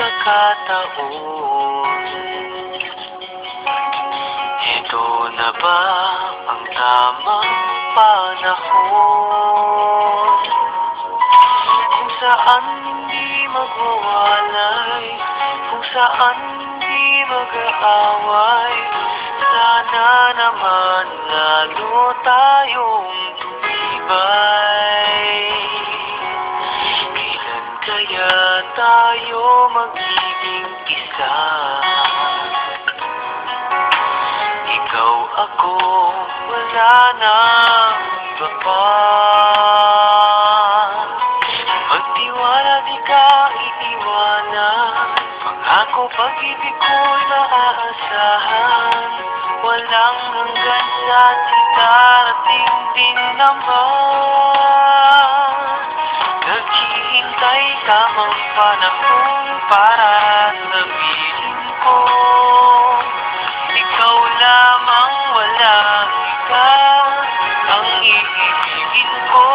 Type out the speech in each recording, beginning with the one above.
pagkakataon. Ito na ba ang tamang panahon kung saan hindi magwawalay, kung saan hindi mag-aaway? Sana naman lalo tayong tumibay. Kailan kaya tayo magiging isa? Ikaw, ako, wala nang iba pa. Magtiwala, di ka iiwanan. Pangako, pag-ibig ko'y maaasahan. Walang hanggan sa ating darating din naman. Naghihintay tamang panahon para sabihin ko, ikaw lamang, walang iba ang iibigin ko.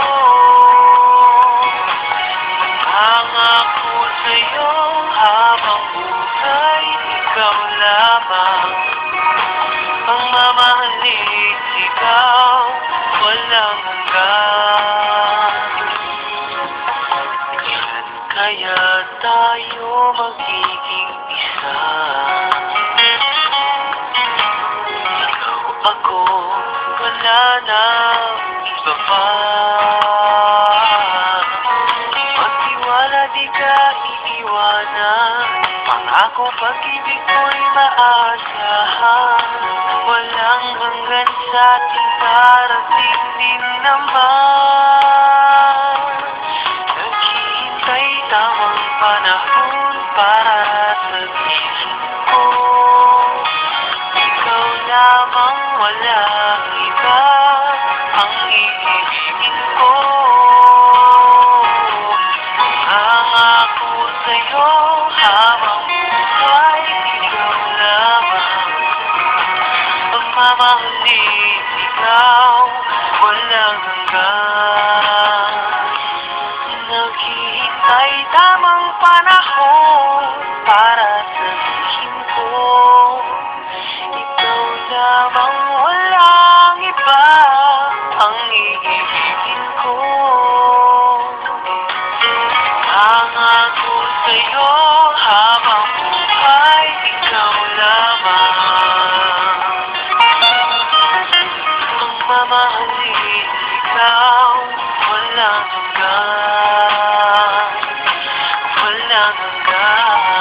Pangako sa'yo habang buhay, ikaw lamang ang mamahalin, ikaw walang hanggan. Kailan kaya tayo magiging isa? Ikaw, ako, wala nang iba pa. Magtiwala, di ka iiwanan. Pangako, pag-ibig ko'y maaasahan. Walang hanggan sa ating darating din naman. Naghihintay tamang panahon para sabihin ko, ikaw lamang, walang iba ang iibigin ko. Pangako sa'yo habang buhay, ikaw lamang ang mamahalin, ikaw walang hanggan. Naghihintay tamang panahon para sabihin ko, ikaw lamang, walang iba ang iibigin ko. Pangako sa'yo habang buhay, ikaw lamang ang mamahalin, ikaw walang hanggan, walang hanggan.